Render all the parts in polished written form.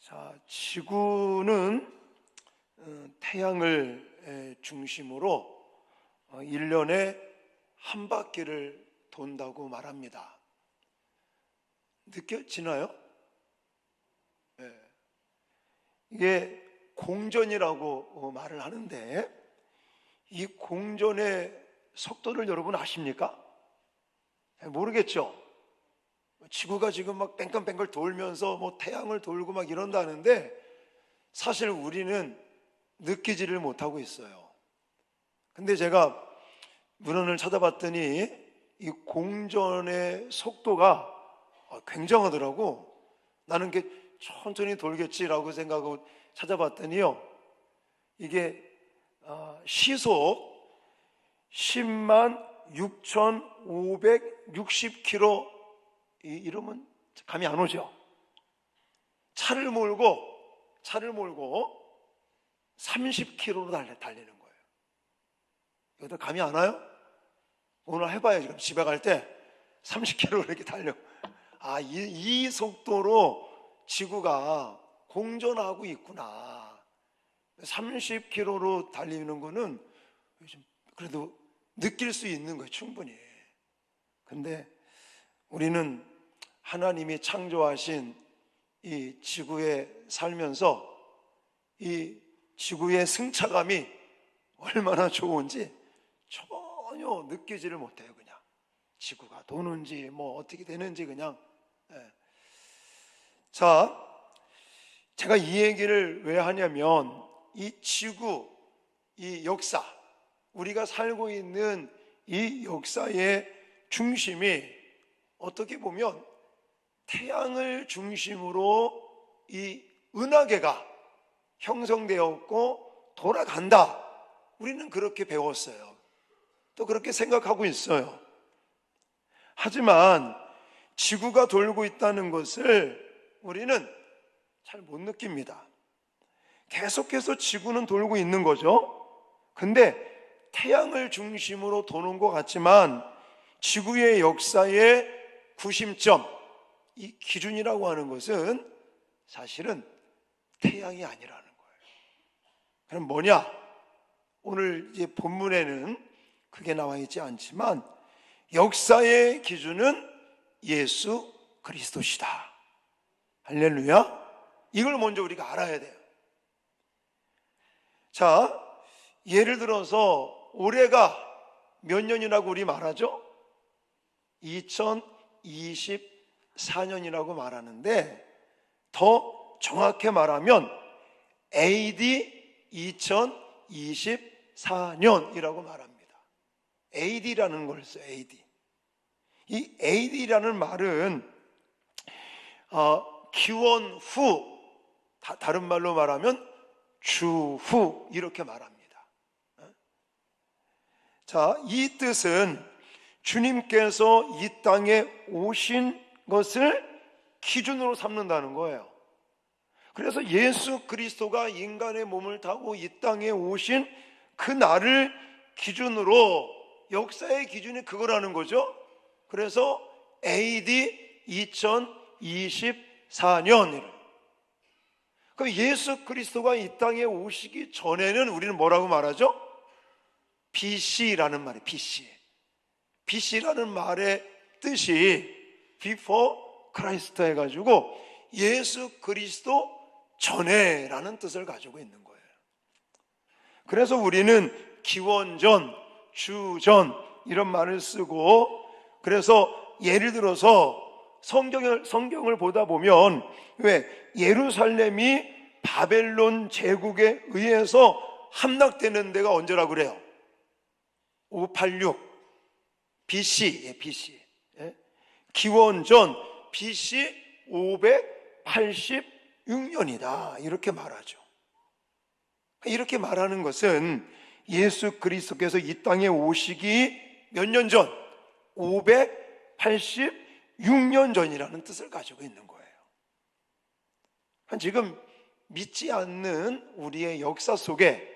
자, 지구는 태양을 중심으로 1년에 한 바퀴를 돈다고 말합니다. 느껴지나요? 네. 이게 공전이라고 말을 하는데, 이 공전의 속도를 여러분 아십니까? 모르겠죠? 지구가 지금 막 뺑글뺑글 돌면서 태양을 돌고 막 이런다는데, 사실 우리는 느끼지를 못하고 있어요. 근데 제가 문헌을 찾아봤더니 이 공전의 속도가 굉장하더라고. 나는 게 천천히 돌겠지라고 생각하고 찾아봤더니요, 이게 시속 10만 6,560km, 이러면 감이 안 오죠? 차를 몰고 30km로 달리는 거예요. 이것도 감이 안 와요? 오늘 해봐요. 지금 집에 갈 때 30km 이렇게 달려. 이 속도로 지구가 공전하고 있구나. 30km로 달리는 거는 그래도 느낄 수 있는 거예요, 충분히. 근데 우리는 하나님이 창조하신 이 지구에 살면서 이 지구의 승차감이 얼마나 좋은지 전혀 느끼지를 못해요. 그냥 지구가 도는지 어떻게 되는지 그냥. 자, 제가 이 얘기를 왜 하냐면, 이 지구, 이 역사, 우리가 살고 있는 이 역사의 중심이 어떻게 보면 태양을 중심으로 이 은하계가 형성되었고 돌아간다. 우리는 그렇게 배웠어요. 또 그렇게 생각하고 있어요. 하지만 지구가 돌고 있다는 것을 우리는 잘 못 느낍니다. 계속해서 지구는 돌고 있는 거죠. 근데 태양을 중심으로 도는 것 같지만 지구의 역사의 구심점, 이 기준이라고 하는 것은 사실은 태양이 아니라는 거예요. 그럼 뭐냐? 오늘 이제 본문에는 그게 나와 있지 않지만 역사의 기준은 예수 그리스도시다. 할렐루야. 이걸 먼저 우리가 알아야 돼요. 자, 예를 들어서 올해가 몇 년이라고 우리 말하죠? 2024년이라고 말하는데, 더 정확히 말하면 AD 2024년이라고 말합니다. AD라는 걸 써요. AD. 이 AD라는 말은 기원 후, 다른 말로 말하면 주후, 이렇게 말합니다. 자, 이 뜻은 주님께서 이 땅에 오신 것을 기준으로 삼는다는 거예요. 그래서 예수 그리스도가 인간의 몸을 타고 이 땅에 오신 그 날을 기준으로, 역사의 기준이 그거라는 거죠. 그래서 AD 2024년이래요. 그럼 예수 그리스도가 이 땅에 오시기 전에는 우리는 뭐라고 말하죠? BC라는 말이에요. BC라는 말의 뜻이 Before Christ 해가지고 예수 그리스도 전에라는 뜻을 가지고 있는 거예요. 그래서 우리는 기원전, 주전 이런 말을 쓰고, 그래서 예를 들어서 성경을 보다 보면 왜 예루살렘이 바벨론 제국에 의해서 함락되는 데가 언제라고 그래요? 586 BC, BC. 기원전 BC 586년이다 이렇게 말하죠. 이렇게 말하는 것은 예수 그리스도께서 이 땅에 오시기 몇 년 전? 586년 전이라는 뜻을 가지고 있는 거예요. 지금 믿지 않는 우리의 역사 속에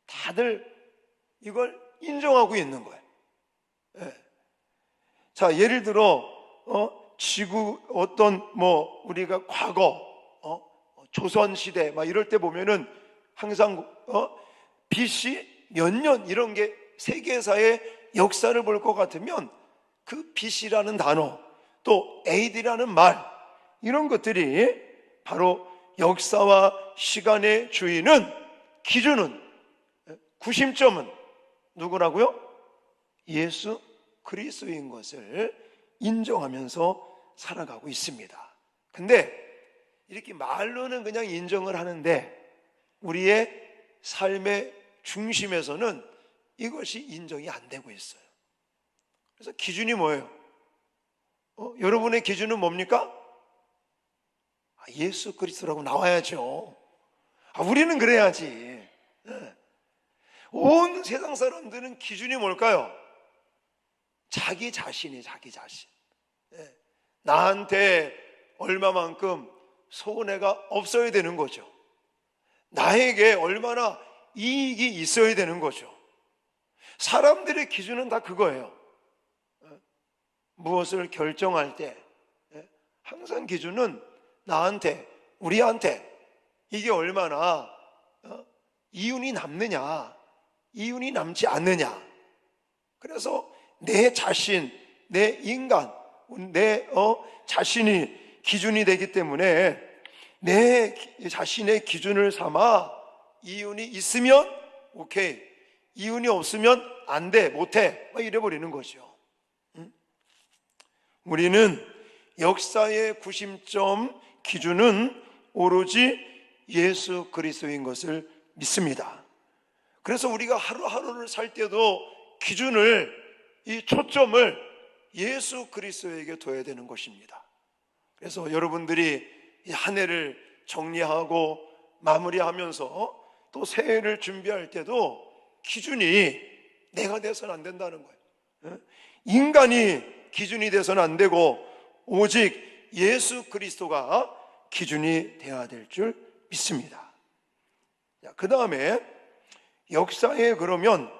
다들 이걸 인정하고 있는 거예요. 자, 예를 들어 지구 우리가 과거 조선시대 막 이럴 때 보면은 항상 BC 몇 년 이런 게 세계사의 역사를 볼 것 같으면 그 BC라는 단어 또 AD라는 말, 이런 것들이 바로 역사와 시간의 주인은, 기준은, 구심점은 누구라고요? 예수 그리스도인 것을 인정하면서 살아가고 있습니다. 근데 이렇게 말로는 그냥 인정을 하는데 우리의 삶의 중심에서는 이것이 인정이 안 되고 있어요. 그래서 기준이 뭐예요? 여러분의 기준은 뭡니까? 예수 그리스도라고 나와야죠. 우리는 그래야지. 온 세상 사람들은 기준이 뭘까요? 자기 자신이 자기 자신. 나한테 얼마만큼 손해가 없어야 되는 거죠. 나에게 얼마나 이익이 있어야 되는 거죠. 사람들의 기준은 다 그거예요. 무엇을 결정할 때 항상 기준은 나한테, 우리한테 이게 얼마나 이윤이 남느냐, 이윤이 남지 않느냐. 그래서 내 자신, 내 인간, 내 자신이 기준이 되기 때문에 내 자신의 기준을 삼아 이윤이 있으면 오케이, 이윤이 없으면 안 돼, 못해, 막 이래버리는 거죠. 우리는 역사의 구심점 기준은 오로지 예수 그리스도인 것을 믿습니다. 그래서 우리가 하루하루를 살 때도 기준을, 이 초점을 예수 그리스도에게 둬야 되는 것입니다. 그래서 여러분들이 이 한 해를 정리하고 마무리하면서 또 새해를 준비할 때도 기준이 내가 돼서는 안 된다는 거예요. 인간이 기준이 돼서는 안 되고 오직 예수 그리스도가 기준이 되어야 될 줄 믿습니다. 그 다음에 역사에 그러면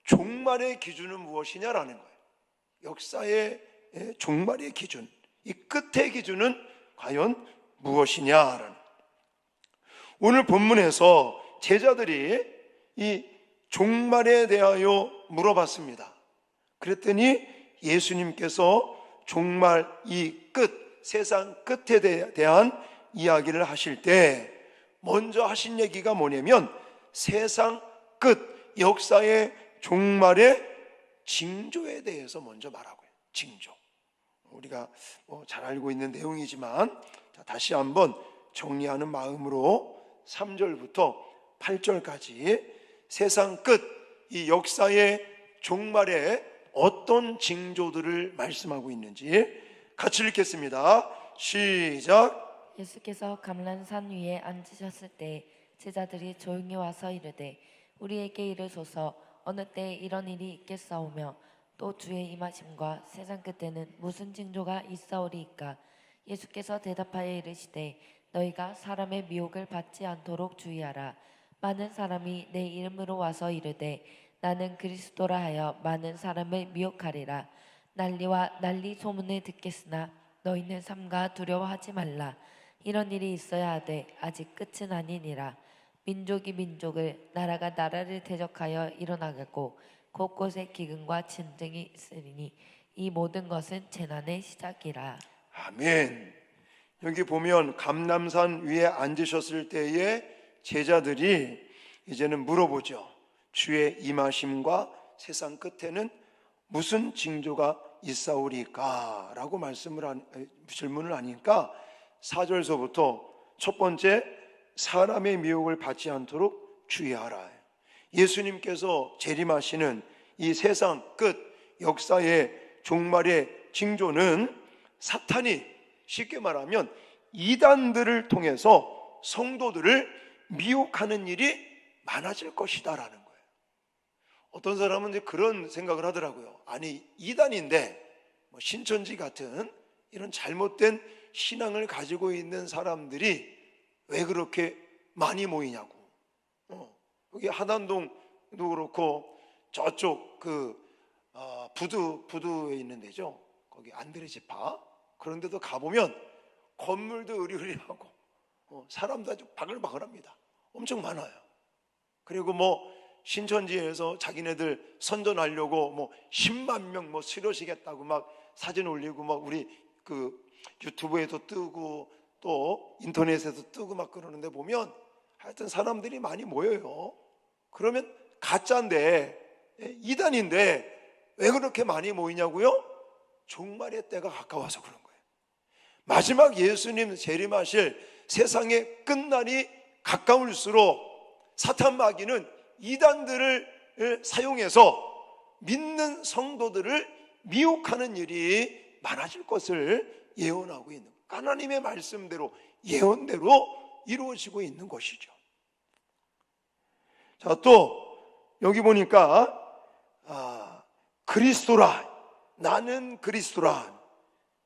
종말의 기준은 무엇이냐라는 거예요. 역사의 종말의 기준, 이 끝의 기준은 과연 무엇이냐라는. 오늘 본문에서 제자들이 이 종말에 대하여 물어봤습니다. 그랬더니 예수님께서 종말, 이 끝, 세상 끝에 대한 이야기를 하실 때 먼저 하신 얘기가 뭐냐면 세상 끝, 역사의 종말의 징조에 대해서 먼저 말하고요. 징조. 우리가 잘 알고 있는 내용이지만 다시 한번 정리하는 마음으로 3절부터 8절까지 세상 끝, 이 역사의 종말에 어떤 징조들을 말씀하고 있는지 같이 읽겠습니다. 시작. 예수께서 감람산 위에 앉으셨을 때 제자들이 조용히 와서 이르되 우리에게 이르소서 어느 때에 이런 일이 있겠사오며 또 주의 임하심과 세상 끝에는 무슨 징조가 있사오리이까. 예수께서 대답하여 이르시되 너희가 사람의 미혹을 받지 않도록 주의하라. 많은 사람이 내 이름으로 와서 이르되 나는 그리스도라 하여 많은 사람을 미혹하리라. 난리와 난리 소문을 듣겠으나 너희는 삼가 두려워하지 말라. 이런 일이 있어야 하되 아직 끝은 아니니라. 민족이 민족을, 나라가 나라를 대적하여 일어나겠고 곳곳에 기근과 전쟁이 있으리니 이 모든 것은 재난의 시작이라. 아멘. 여기 보면 감람산 위에 앉으셨을 때에 제자들이 이제는 물어보죠. 주의 임하심과 세상 끝에는 무슨 징조가 있사오리까? 라고 질문을 하니까 4절서부터 첫 번째, 사람의 미혹을 받지 않도록 주의하라. 예수님께서 재림하시는 이 세상 끝, 역사의 종말의 징조는 사탄이, 쉽게 말하면 이단들을 통해서 성도들을 미혹하는 일이 많아질 것이다라는 거예요. 어떤 사람은 이제 그런 생각을 하더라고요. 아니, 이단인데 신천지 같은 이런 잘못된 신앙을 가지고 있는 사람들이 왜 그렇게 많이 모이냐고. 여기 하단동도 그렇고 저쪽 부두에 있는 데죠. 거기 안드레 지파 그런 데도 가보면 건물도 으리으리하고 사람도 아주 바글바글합니다. 엄청 많아요. 그리고 신천지에서 자기네들 선전하려고 10만 명 수료시겠다고 막 사진 올리고 우리 그 유튜브에도 뜨고 또 인터넷에도 뜨고 막 그러는데 보면 하여튼 사람들이 많이 모여요. 그러면 가짜인데, 이단인데 왜 그렇게 많이 모이냐고요? 종말의 때가 가까워서 그런 거예요. 마지막 예수님 재림하실 세상의 끝날이 가까울수록 사탄 마귀는 이단들을 사용해서 믿는 성도들을 미혹하는 일이 많아질 것을 예언하고 있는, 하나님의 말씀대로 예언대로 이루어지고 있는 것이죠. 자, 또 여기 보니까 그리스도라, 나는 그리스도라,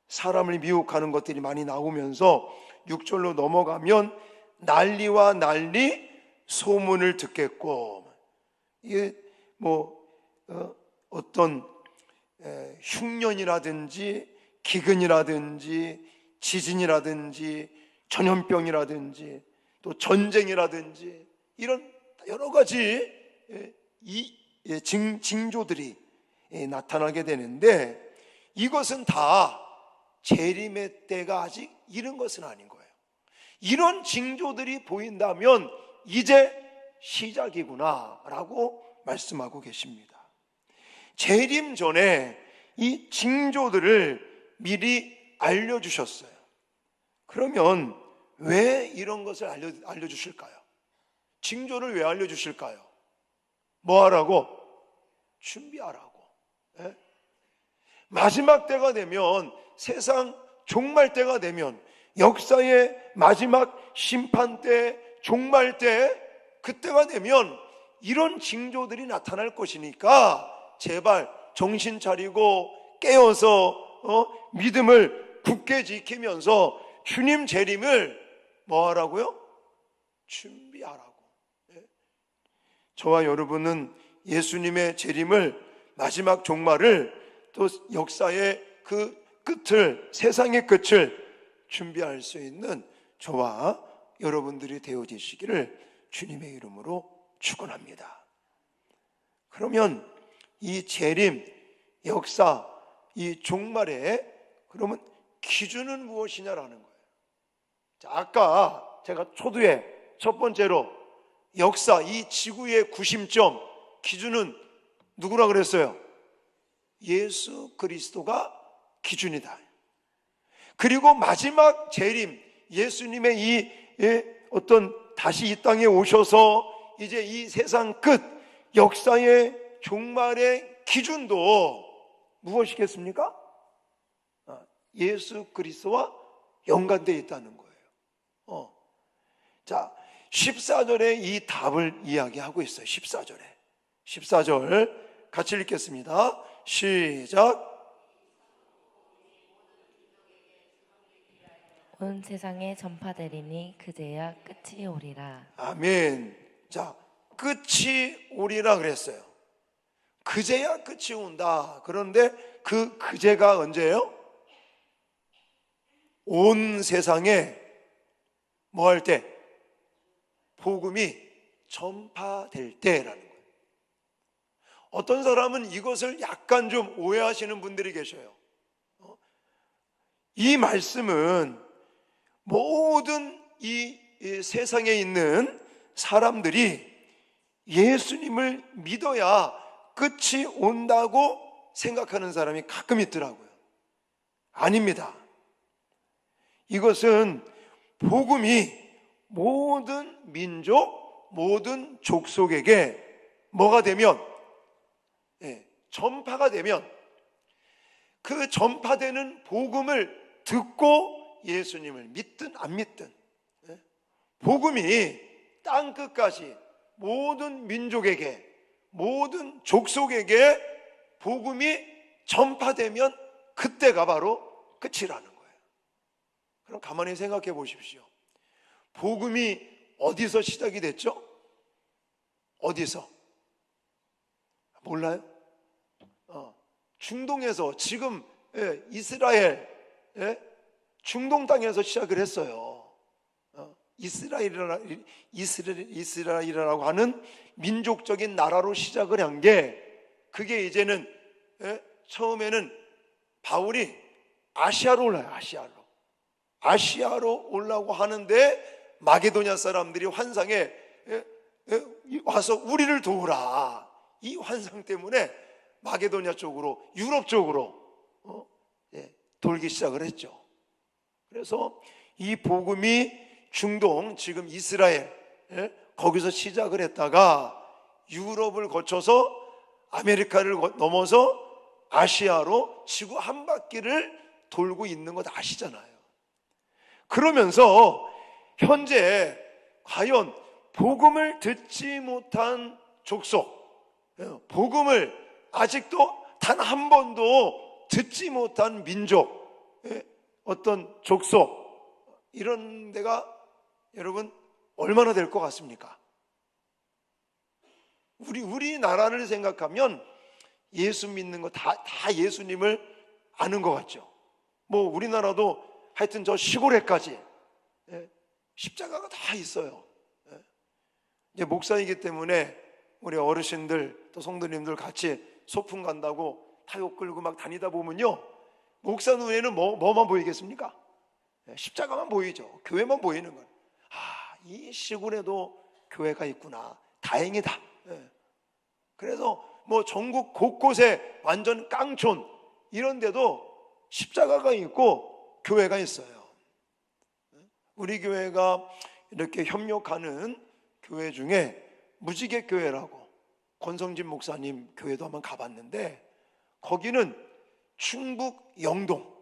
사람을 미혹하는 것들이 많이 나오면서 6절로 넘어가면 난리와 난리 소문을 듣겠고, 이게 어떤 흉년이라든지 기근이라든지 지진이라든지 전염병이라든지 또 전쟁이라든지 이런 여러 가지 징조들이 나타나게 되는데, 이것은 다 재림의 때가 아직 이른 것은 아닌 거예요. 이런 징조들이 보인다면 이제 시작이구나 라고 말씀하고 계십니다. 재림 전에 이 징조들을 미리 알려주셨어요. 그러면 왜 이런 것을 알려주실까요? 징조를 왜 알려주실까요? 뭐 하라고? 준비하라고. 예? 마지막 때가 되면, 세상 종말 때가 되면, 역사의 마지막 심판 때, 종말 때, 그때가 되면 이런 징조들이 나타날 것이니까 제발 정신 차리고 깨어서 믿음을 굳게 지키면서 주님 재림을 뭐 하라고요? 준비하라고. 저와 여러분은 예수님의 재림을, 마지막 종말을, 또 역사의 그 끝을, 세상의 끝을 준비할 수 있는 저와 여러분들이 되어지시기를 주님의 이름으로 축원합니다. 그러면 이 재림, 역사, 이 종말의 그러면 기준은 무엇이냐라는 거예요. 자, 아까 제가 초두에 첫 번째로 역사, 이 지구의 구심점, 기준은 누구라 그랬어요? 예수 그리스도가 기준이다. 그리고 마지막 재림, 예수님의 이 어떤 다시 이 땅에 오셔서 이제 이 세상 끝, 역사의 종말의 기준도 무엇이겠습니까? 예수 그리스도와 연관되어 있다는 거예요. 자, 14절에 이 답을 이야기하고 있어요. 14절 같이 읽겠습니다. 시작. 온 세상에 전파되리니 그제야 끝이 오리라. 아멘. 자, 끝이 오리라 그랬어요. 그제야 끝이 온다. 그런데 그제가 언제예요? 온 세상에 뭐 할 때? 복음이 전파될 때라는 거예요. 어떤 사람은 이것을 약간 좀 오해하시는 분들이 계셔요. 이 말씀은 모든 이 세상에 있는 사람들이 예수님을 믿어야 끝이 온다고 생각하는 사람이 가끔 있더라고요. 아닙니다. 이것은 복음이 모든 민족, 모든 족속에게 뭐가 되면, 전파가 되면, 그 전파되는 복음을 듣고 예수님을 믿든 안 믿든, 복음이 땅끝까지 모든 민족에게, 모든 족속에게 복음이 전파되면 그때가 바로 끝이라는 거예요. 그럼 가만히 생각해 보십시오. 복음이 어디서 시작이 됐죠? 어디서? 몰라요? 중동에서, 지금 이스라엘 중동 땅에서 시작을 했어요. 이스라엘이라고 하는 민족적인 나라로 시작을 한 게, 그게 이제는 처음에는 바울이 아시아로 올라요. 아시아로 올라고 하는데 마게도냐 사람들이 환상에 와서 우리를 도우라, 이 환상 때문에 마게도냐 쪽으로, 유럽 쪽으로 돌기 시작을 했죠. 그래서 이 복음이 중동, 지금 이스라엘, 거기서 시작을 했다가 유럽을 거쳐서 아메리카를 넘어서 아시아로 지구 한 바퀴를 돌고 있는 것 아시잖아요. 그러면서 현재 과연 복음을 듣지 못한 족속, 복음을 아직도 단 한 번도 듣지 못한 민족, 어떤 족속, 이런 데가 여러분 얼마나 될 것 같습니까? 우리나라를 생각하면 예수 믿는 거 다 예수님을 아는 것 같죠. 뭐 우리나라도 하여튼 저 시골에까지 십자가가 다 있어요. 이제 목사이기 때문에 우리 어르신들 또 성도님들 같이 소풍 간다고 타요 끌고 막 다니다 보면요, 목사 눈에는 뭐만 보이겠습니까? 십자가만 보이죠. 교회만 보이는 건, 이 시골에도 교회가 있구나, 다행이다. 그래서 뭐 전국 곳곳에 완전 깡촌 이런 데도 십자가가 있고 교회가 있어요. 우리 교회가 이렇게 협력하는 교회 중에 무지개 교회라고, 권성진 목사님 교회도 한번 가봤는데, 거기는 충북 영동,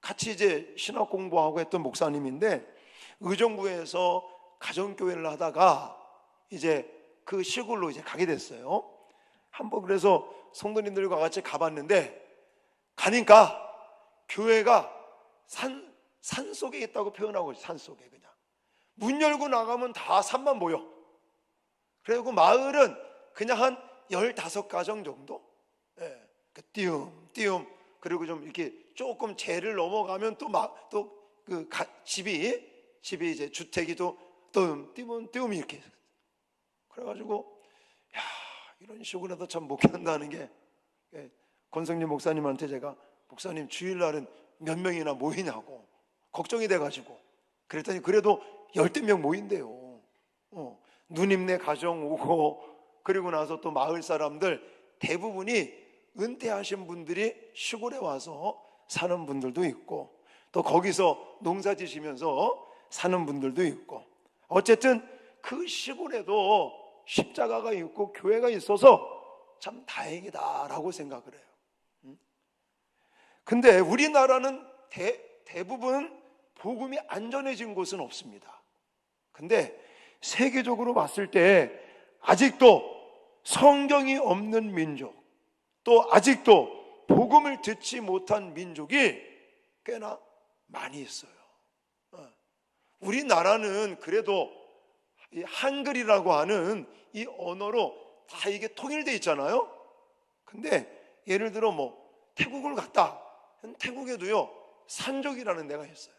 같이 이제 신학 공부하고 했던 목사님인데, 의정부에서 가정교회를 하다가 이제 그 시골로 이제 가게 됐어요. 한번 그래서 성도님들과 같이 가봤는데, 가니까 교회가 산 속에 있다고 표현하고 있어요. 산 속에 그냥 문 열고 나가면 다 산만 보여. 그리고 마을은 그냥 한 15가정 정도, 띄움, 그리고 좀 이렇게 조금 제를 넘어가면 또 집이 이제 주택이 또 띄움이 이렇게. 그래가지고 이런 식으로 해서 참 목회한다는 게, 권성림 목사님한테 제가, 목사님 주일날은 몇 명이나 모이냐고 걱정이 돼가지고 그랬더니 그래도 10명 모인대요. 누님네 가정 오고, 그리고 나서 또 마을 사람들 대부분이 은퇴하신 분들이 시골에 와서 사는 분들도 있고, 또 거기서 농사 지시면서 사는 분들도 있고, 어쨌든 그 시골에도 십자가가 있고 교회가 있어서 참 다행이다라고 생각을 해요. 근데 우리나라는 대부분 복음이 안전해진 곳은 없습니다. 근데 세계적으로 봤을 때 아직도 성경이 없는 민족, 또 아직도 복음을 듣지 못한 민족이 꽤나 많이 있어요. 우리나라는 그래도 이 한글이라고 하는 이 언어로 다 이게 통일되어 있잖아요. 근데 예를 들어 뭐 태국을 갔다, 태국에도요 산족이라는 데가 있어요.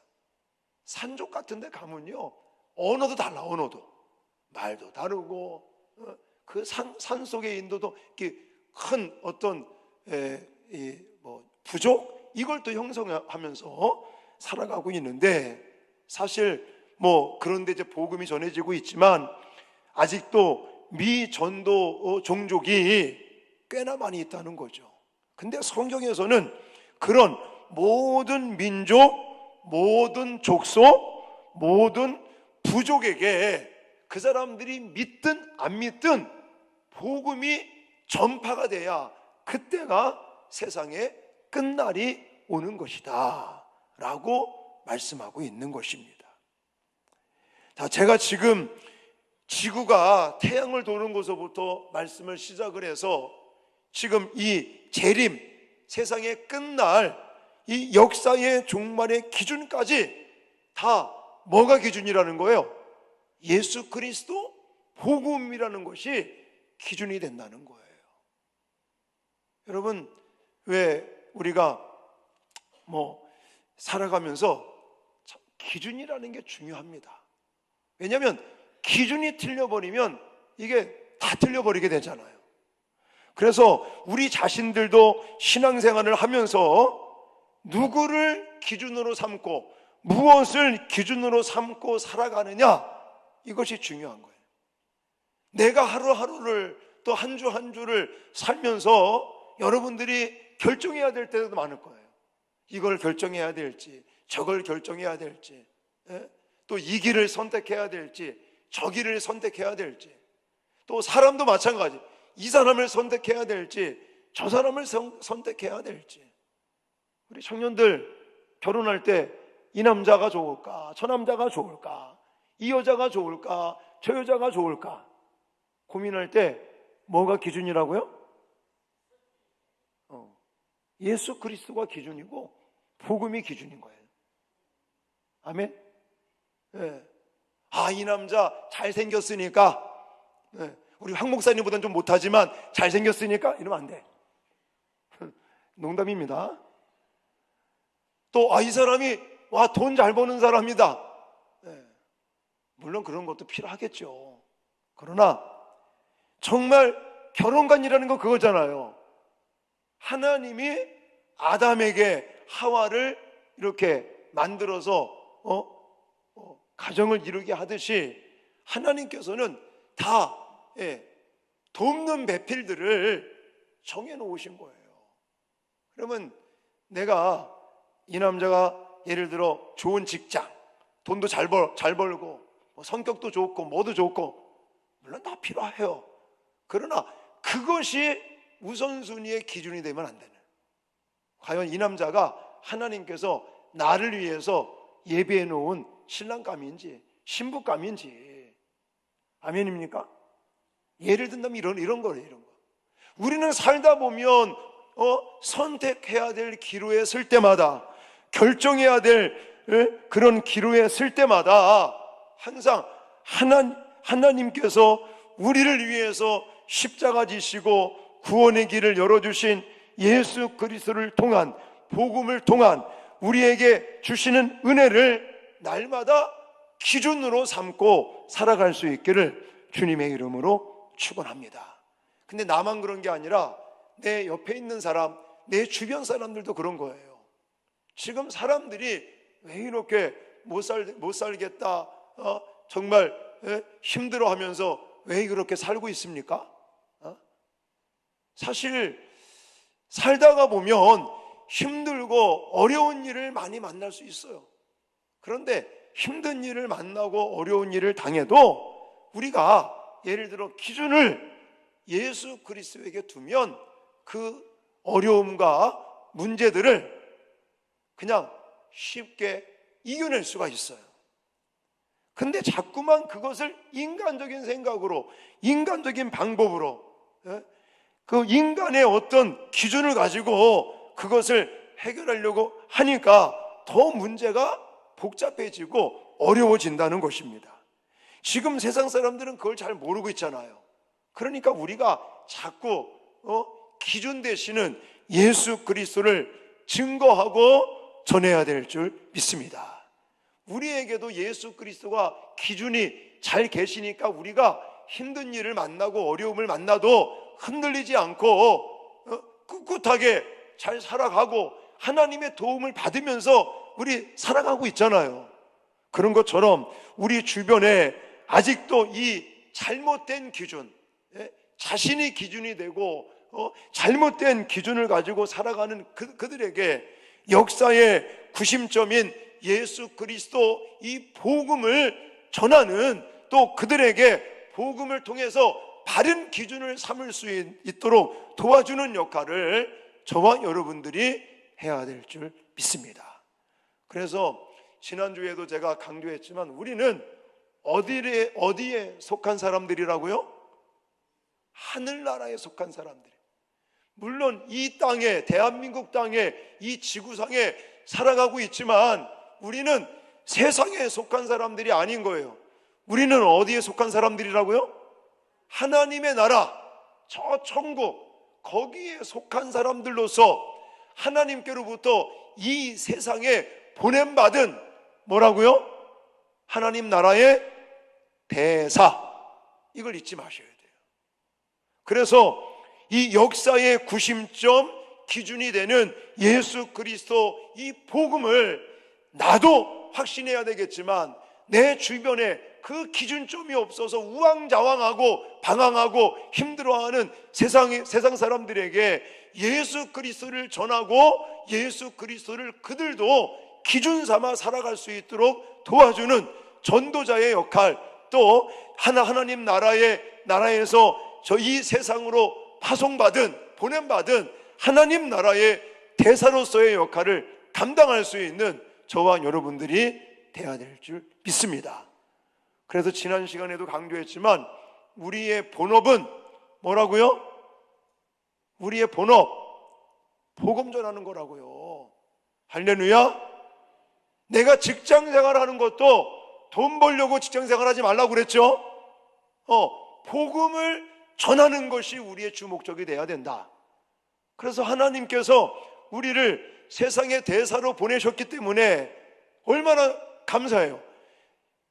산족 같은 데 가면요 언어도 달라. 언어도 말도 다르고, 그 산 속의 인도도 이렇게 큰 어떤 부족, 이걸 또 형성하면서 살아가고 있는데, 사실 뭐 그런데 이제 복음이 전해지고 있지만 아직도 미전도 종족이 꽤나 많이 있다는 거죠. 근데 성경에서는 그런 모든 민족, 모든 족속, 모든 부족에게 그 사람들이 믿든 안 믿든 복음이 전파가 돼야 그때가 세상의 끝날이 오는 것이다 라고 말씀하고 있는 것입니다. 자, 제가 지금 지구가 태양을 도는 것부터 말씀을 시작을 해서 지금 이 재림, 세상의 끝날, 이 역사의 종말의 기준까지 다 뭐가 기준이라는 거예요? 예수 그리스도 복음이라는 것이 기준이 된다는 거예요. 여러분, 왜 우리가 뭐 살아가면서 참 기준이라는 게 중요합니다. 왜냐하면 기준이 틀려버리면 이게 다 틀려버리게 되잖아요. 그래서 우리 자신들도 신앙생활을 하면서 누구를 기준으로 삼고 무엇을 기준으로 삼고 살아가느냐, 이것이 중요한 거예요. 내가 하루하루를 또 한 주 한 주를 살면서 여러분들이 결정해야 될 때도 많을 거예요. 이걸 결정해야 될지, 저걸 결정해야 될지, 또 이 길을 선택해야 될지, 저 길을 선택해야 될지, 또 사람도 마찬가지, 이 사람을 선택해야 될지, 저 사람을 선택해야 될지. 우리 청년들 결혼할 때 이 남자가 좋을까, 저 남자가 좋을까, 이 여자가 좋을까, 저 여자가 좋을까 고민할 때 뭐가 기준이라고요? 예수 그리스도가 기준이고 복음이 기준인 거예요. 아멘. 네. 이 남자 잘생겼으니까, 우리 황 목사님보다는 좀 못하지만 잘생겼으니까 이러면 안 돼. 농담입니다. 또 이 사람이 돈 잘 버는 사람이다. 물론 그런 것도 필요하겠죠. 그러나 정말 결혼관이라는 건 그거잖아요. 하나님이 아담에게 하와를 이렇게 만들어서 가정을 이루게 하듯이 하나님께서는 다 돕는 배필들을 정해놓으신 거예요. 그러면 내가 이 남자가 예를 들어 좋은 직장, 돈도 잘 벌고 성격도 좋고 뭐도 좋고 물론 다 필요해요. 그러나 그것이 우선순위의 기준이 되면 안 되는, 과연 이 남자가 하나님께서 나를 위해서 예비해 놓은 신랑감인지 신부감인지. 아멘입니까? 예를 든다면 이런 거예요. 이런 거. 우리는 살다 보면 선택해야 될 기로에 설 때마다, 결정해야 될 그런 기로에 설 때마다 항상 하나님께서 우리를 위해서 십자가 지시고 구원의 길을 열어주신 예수 그리스도를 통한, 복음을 통한 우리에게 주시는 은혜를 날마다 기준으로 삼고 살아갈 수 있기를 주님의 이름으로 축원합니다. 근데 나만 그런 게 아니라 내 옆에 있는 사람, 내 주변 사람들도 그런 거예요. 지금 사람들이 왜 이렇게 못 살겠다, 정말 힘들어하면서 왜 그렇게 살고 있습니까? 사실 살다가 보면 힘들고 어려운 일을 많이 만날 수 있어요. 그런데 힘든 일을 만나고 어려운 일을 당해도 우리가 예를 들어 기준을 예수 그리스도에게 두면 그 어려움과 문제들을 그냥 쉽게 이겨낼 수가 있어요. 근데 자꾸만 그것을 인간적인 생각으로, 인간적인 방법으로, 그 인간의 어떤 기준을 가지고 그것을 해결하려고 하니까 더 문제가 복잡해지고 어려워진다는 것입니다. 지금 세상 사람들은 그걸 잘 모르고 있잖아요. 그러니까 우리가 자꾸 기준 되시는 예수 그리스도를 증거하고 전해야 될 줄 믿습니다. 우리에게도 예수 그리스도가 기준이 잘 계시니까 우리가 힘든 일을 만나고 어려움을 만나도 흔들리지 않고 꿋꿋하게 잘 살아가고 하나님의 도움을 받으면서 우리 살아가고 있잖아요. 그런 것처럼 우리 주변에 아직도 이 잘못된 기준, 자신이 기준이 되고 잘못된 기준을 가지고 살아가는 그들에게 역사의 구심점인 예수 그리스도 이 복음을 전하는, 또 그들에게 복음을 통해서 바른 기준을 삼을 수 있도록 도와주는 역할을 저와 여러분들이 해야 될 줄 믿습니다. 그래서 지난주에도 제가 강조했지만 우리는 어디에 속한 사람들이라고요? 하늘나라에 속한 사람들. 물론 이 땅에, 대한민국 땅에, 이 지구상에 살아가고 있지만 우리는 세상에 속한 사람들이 아닌 거예요. 우리는 어디에 속한 사람들이라고요? 하나님의 나라, 저 천국, 거기에 속한 사람들로서 하나님께로부터 이 세상에 보냄받은 뭐라고요? 하나님 나라의 대사. 이걸 잊지 마셔야 돼요. 그래서 이 역사의 구심점 기준이 되는 예수 그리스도 이 복음을 나도 확신해야 되겠지만 내 주변에 그 기준점이 없어서 우왕좌왕하고 방황하고 힘들어하는 세상 사람들에게 예수 그리스도를 전하고 예수 그리스도를 그들도 기준 삼아 살아갈 수 있도록 도와주는 전도자의 역할, 또 하나님 나라에서 저 이 세상으로 보냄받은 하나님 나라의 대사로서의 역할을 감당할 수 있는 저와 여러분들이 되어야 될 줄 믿습니다. 그래서 지난 시간에도 강조했지만 우리의 본업은 뭐라고요? 우리의 본업, 복음 전하는 거라고요. 할렐루야. 내가 직장 생활하는 것도 돈 벌려고 직장 생활하지 말라고 그랬죠. 복음을 전하는 것이 우리의 주 목적이 돼야 된다. 그래서 하나님께서 우리를 세상의 대사로 보내셨기 때문에 얼마나 감사해요.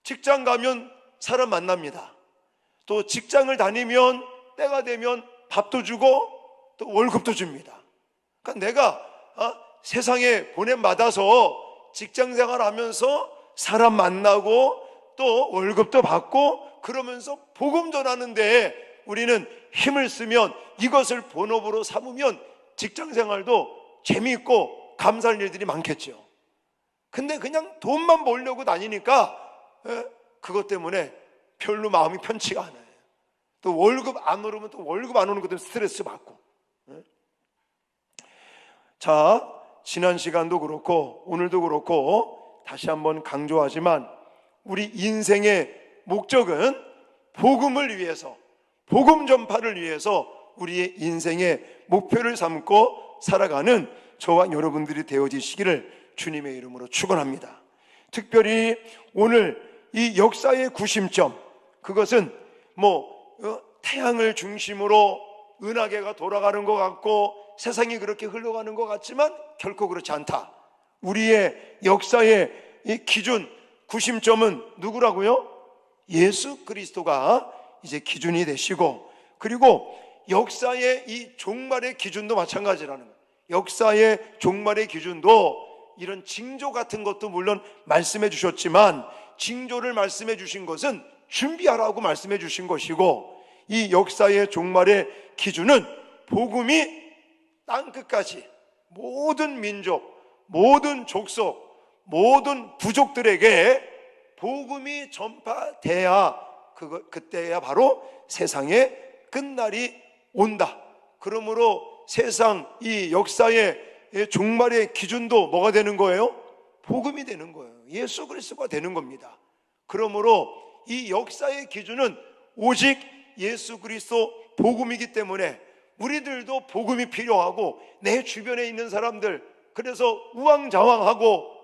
직장 가면 사람 만납니다. 또 직장을 다니면 때가 되면 밥도 주고 또 월급도 줍니다. 그러니까 내가 세상에 보냄받아서 직장 생활하면서 사람 만나고 또 월급도 받고 그러면서 복음 전하는데 우리는 힘을 쓰면, 이것을 본업으로 삼으면 직장 생활도 재미있고 감사할 일들이 많겠죠. 근데 그냥 돈만 벌려고 다니니까 그것 때문에 별로 마음이 편치가 않아요. 또 월급 안 오르면 또 월급 안 오는 것 때문에 스트레스 받고. 자, 지난 시간도 그렇고 오늘도 그렇고 다시 한번 강조하지만 우리 인생의 목적은 복음을 위해서, 복음 전파를 위해서 우리의 인생의 목표를 삼고 살아가는 저와 여러분들이 되어지시기를 주님의 이름으로 축원합니다. 특별히 오늘 이 역사의 구심점, 그것은 태양을 중심으로 은하계가 돌아가는 것 같고 세상이 그렇게 흘러가는 것 같지만 결코 그렇지 않다. 우리의 역사의 이 기준, 구심점은 누구라고요? 예수 그리스도가 이제 기준이 되시고, 그리고 역사의 이 종말의 기준도 마찬가지라는 거예요. 역사의 종말의 기준도 이런 징조 같은 것도 물론 말씀해 주셨지만, 징조를 말씀해 주신 것은 준비하라고 말씀해 주신 것이고, 이 역사의 종말의 기준은 복음이 땅끝까지 모든 민족, 모든 족속, 모든 부족들에게 복음이 전파돼야 그때야 바로 세상의 끝날이 온다. 그러므로 세상 이 역사의 종말의 기준도 뭐가 되는 거예요? 복음이 되는 거예요. 예수 그리스도가 되는 겁니다. 그러므로 이 역사의 기준은 오직 예수 그리스도 복음이기 때문에 우리들도 복음이 필요하고, 내 주변에 있는 사람들, 그래서 우왕좌왕하고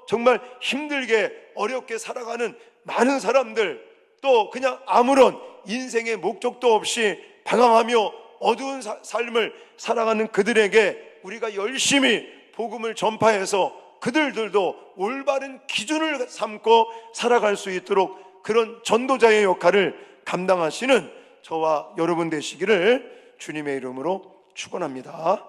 정말 힘들게 어렵게 살아가는 많은 사람들, 또 그냥 아무런 인생의 목적도 없이 방황하며 어두운 삶을 살아가는 그들에게 우리가 열심히 복음을 전파해서 그들도 올바른 기준을 삼고 살아갈 수 있도록 그런 전도자의 역할을 감당하시는 저와 여러분 되시기를 주님의 이름으로 축원합니다.